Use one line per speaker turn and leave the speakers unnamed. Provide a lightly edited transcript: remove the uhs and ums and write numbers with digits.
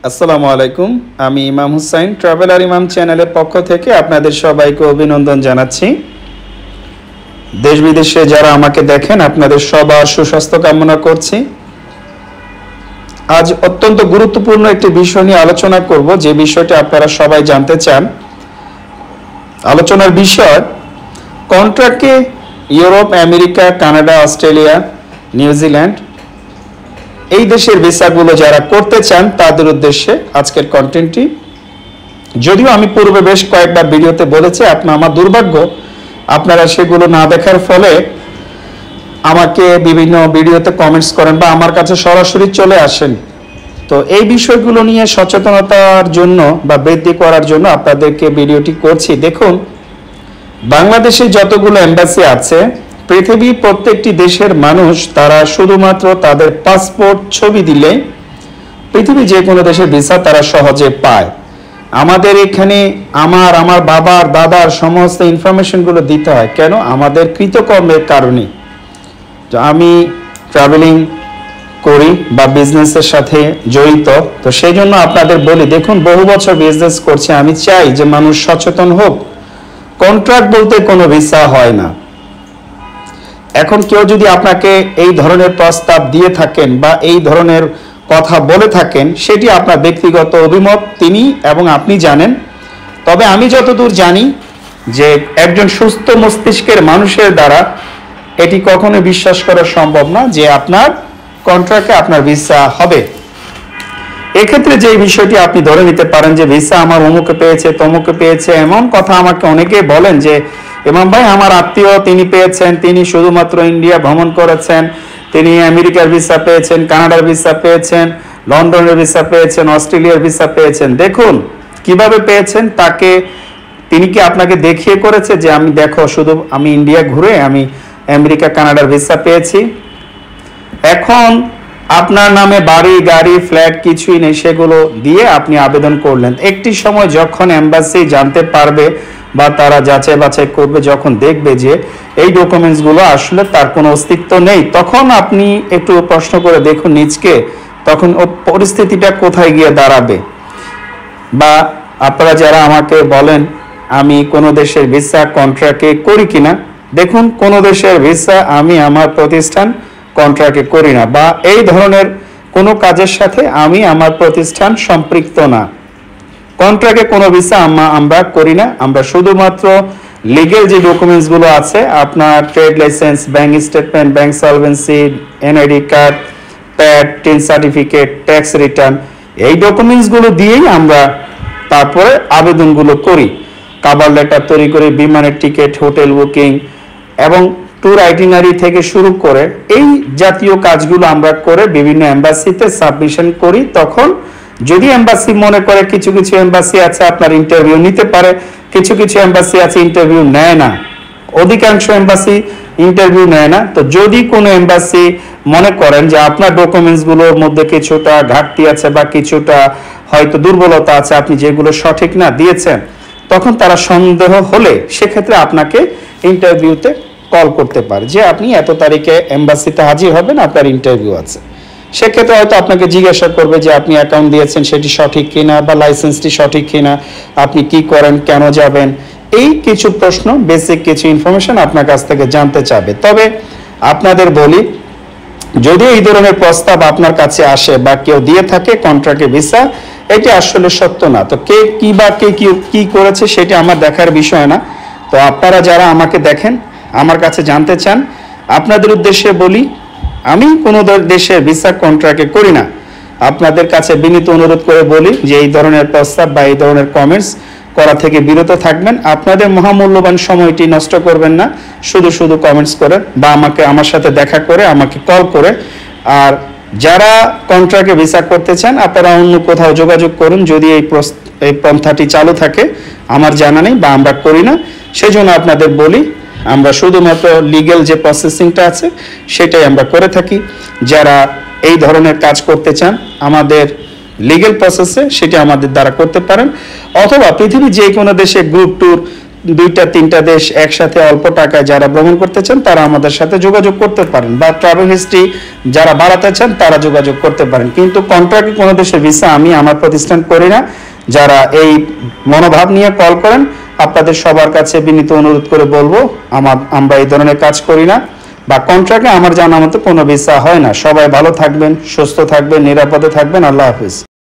আসসালামু আলাইকুম। আমি ইমাম হুসাইন, ট্রাভেলার ইমাম চ্যানেলের পক্ষ থেকে আপনাদের সবাইকে অভিনন্দন জানাচ্ছি। দেশ বিদেশে যারা আমাকে দেখেন আপনাদের সবার সুস্বাস্থ্য কামনা করছি। আজ অত্যন্ত গুরুত্বপূর্ণ একটি বিষয় নিয়ে আলোচনা করব, যে বিষয়টি আপনারা সবাই জানতে চান। আলোচনার বিষয়, কন্ট্রাক্টে Europe, America, Canada, Australia, New Zealand এই দেশের ভিসাগুলো যারা করতে চান তাদের উদ্দেশ্যে আজকের কন্টেন্টটি। যদিও আমি পূর্বে বেশ কয়েকবার ভিডিওতে বলেছি, আমার দুর্ভাগ্য আপনারা সেগুলো না দেখার ফলে আমাকে বিভিন্ন ভিডিওতে কমেন্টস করেন বা আমার কাছে সরাসরি চলে আসেন। তো এই বিষয়গুলো নিয়ে সচেতনতার জন্য বা বৃদ্ধি করার জন্য আপনাদেরকে ভিডিওটি করছি। দেখুন, বাংলাদেশে যতগুলো এম্বাসি আছে, পৃথিবীর প্রত্যেকটি দেশের মানুষ তারা শুধুমাত্র তাদের পাসপোর্ট ছবি দিলে পৃথিবীর যে কোনো দেশের ভিসা তারা সহজে পায়। আমাদের এখানে আমার বাবার দাদার সমস্ত ইনফরমেশনগুলো দিতে হয় কেন? আমাদের কৃতকর্মের কারণে। তো আমি ট্রাভেলিং করি বা বিজনেসের সাথে জড়িত, তো সেই জন্য আপনাদের বলি, দেখুন বহু বছর বিজনেস করছি, আমি চাই যে মানুষ সচেতন হোক। কন্ট্রাক্ট বলতে কোনো ভিসা হয় না। এখন কেউ যদি আপনাকে এই ধরনের প্রস্তাব দিয়ে থাকেন বা এই ধরনের কথা বলে থাকেন, সেটি আপনার ব্যক্তিগত অভিমত, তিনি এবং আপনি জানেন। তবে আমি যতদূর জানি যে একজন সুস্থ মস্তিষ্কের মানুষের দ্বারা এটি কখনো বিশ্বাস করা সম্ভব না যে আপনার কন্ট্রাক্টে আপনার ভিসা হবে। এক্ষেত্রে যে বিষয়টি আপনি ধরে নিতে পারেন যে ভিসা আমার অমুকে পেয়েছে, তমুকে পেয়েছে, এমন কথা আমাকে অনেকে বলেন যে ইমাম ভাই আমার আত্মীয় তিনি পেয়েছেন, তিনি শুধুমাত্র ইন্ডিয়া ভ্রমণ করেছেন, তিনি আমেরিকার ভিসা পেয়েছেন, কানাডার ভিসা পেয়েছেন, লন্ডনের ভিসা পেয়েছেন, অস্ট্রেলিয়ার ভিসা পেয়েছেন। দেখুন কিভাবে পেয়েছেন, তিনি কি আপনাকে দেখিয়ে করেছে যে আমি দেখো শুধু আমি ইন্ডিয়া ঘুরে আমি আমেরিকা কানাডার ভিসা পেয়েছি? এখন আপনার নামে বাড়ি গাড়ি ফ্ল্যাট কিছুই নেই, সেগুলো দিয়ে আপনি আবেদন করলেন। একটি সময় যখন এম্বাসি জানতে পারবে বা তারা যাচাই বাছাই করবে, যখন দেখবে যে এই ডকুমেন্টসগুলো আসলে তার কোনো অস্তিত্ব নেই, তখন আপনি একটু প্রশ্ন করে দেখুন নিজকে, তখন পরিস্থিতিটা কোথায় গিয়ে দাঁড়াবে। বা আপনারা যারা আমাকে বলেন আমি কোনো দেশের ভিসা কন্ট্রাক্টে করি কিনা, দেখুন কোনো দেশের ভিসা আমি আমার প্রতিষ্ঠান কন্ট্রাক্টে করি না, বা এই ধরনের কোনো কাজের সাথে আমি আমার প্রতিষ্ঠান সম্পৃক্ত না। কন্ট্রাক্টে কোনো ভিসা আমরা করি না। আমরা শুধুমাত্র লিগেল যে ডকুমেন্টসগুলো আছে, আপনার trade licence, bank statement, bank solvency, NID card, pad, tin certificate, tax return, এই ডকুমেন্টসগুলো দিয়েই আমরা তারপরে আবেদনগুলো করি। কাভার লেটার তৈরি করে, বিমানের টিকিট, হোটেল বুকিং এবং ট্যুর আইটিনারি থেকে শুরু করে এই জাতীয় কাজগুলো আমরা করে বিভিন্ন এম্বাসিতে সাবমিশন করি। তখন যদি এম্বাসি মনে করে, কিছু কিছু এম্বাসি আছে আপনার ইন্টারভিউ নিতে পারে, কিছু কিছু এম্বাসি আছে ইন্টারভিউ নেয় না, অধিকাংশ এম্বাসি ইন্টারভিউ নেয় না। তো যদি কোনো এম্বাসি মনে করেন যে আপনার ডকুমেন্টসগুলোর মধ্যে কিছুটা ঘাটতি আছে বা কিছুটা হয়তো দুর্বলতা আছে, আপনি যেগুলো সঠিক না দিয়েছেন, তখন তারা সন্দেহ হলে সেক্ষেত্রে আপনাকে ইন্টারভিউতে কল করতে পারে যে আপনি এত তারিখে এম্বাসিতে হাজির হবেন, আপনার ইন্টারভিউ আছে। সেক্ষেত্রে হয়তো আপনাকে জিজ্ঞাসা করবে যে আপনি অ্যাকাউন্ট দিয়েছেন সেটি সঠিক কিনা, বা লাইসেন্সটি সঠিক কিনা, আপনি কি করেন, কেন যাবেন, এই কিছু প্রশ্ন, বেসিক কিছু ইনফরমেশন আপনার কাছ থেকে জানতে চাবে। তবে আপনাদের বলি, যদি এই ধরনের প্রস্তাব আপনার কাছে আসে বা কেউ দিয়ে থাকে কন্ট্রাক্টে ভিসা, এটি আসলে সত্য না। তো কে কি করেছে সেটি আমার দেখার বিষয় না। তো আপনারা যারা আমাকে দেখেন, আমার কাছে জানতে চান, আপনাদের উদ্দেশ্যে বলি, আমি কোনো দেশের ভিসা কন্ট্রাক্টে করি না। আপনাদের কাছে বিনীত অনুরোধ করে বলি যে এই ধরনের প্রস্তাব বা এই ধরনের কমেন্টস করা থেকে বিরত থাকবেন। আপনাদের মহামূল্যবান সময়টি নষ্ট করবেন না শুধু শুধু কমেন্টস করে বা আমার সাথে দেখা করে, আমাকে কল করে। আর যারা কন্ট্রাক্টে ভিসা করতে চান, আপনারা অন্য কোথাও যোগাযোগ করুন যদি এই পন্থাটি চালু থাকে। আমার জানা নেই বা আমরা করি না, সেজন্য আপনাদের বলি আমরা শুধুমাত্র লিগ্যাল যে প্রসেসিংটা আছে সেটাই আমরা করে থাকি। যারা এই ধরনের কাজ করতে চান আমাদের লিগ্যাল প্রসেসে, সেটা আমাদের দ্বারা করতে পারেন। অথবা পৃথিবীর যে কোনো দেশে গ্রুপ ট্যুর দুইটা তিনটা দেশ একসাথে অল্প টাকায় যারা ভ্রমণ করতে চান তারা আমাদের সাথে যোগাযোগ করতে পারেন, বা ট্রাভেল হিস্ট্রি যারা বাড়াতে চান তারা যোগাযোগ করতে পারেন। কিন্তু কন্ট্রাক্টে কোনো দেশের ভিসা আমি আমার প্রতিষ্ঠান করি না। যারা এই মনোভাব নিয়ে কল করেন, আপনাদের সবার কাছে বিনীত অনুরোধ করে বলবো আমরা এই ধরনের কাজ করি না, বা কন্ট্রাক্টে আমার জানা মতো কোনো ভিসা হয় না। সবাই ভালো থাকবেন, সুস্থ থাকবেন, নিরাপদে থাকবেন। আল্লাহ হাফিজ।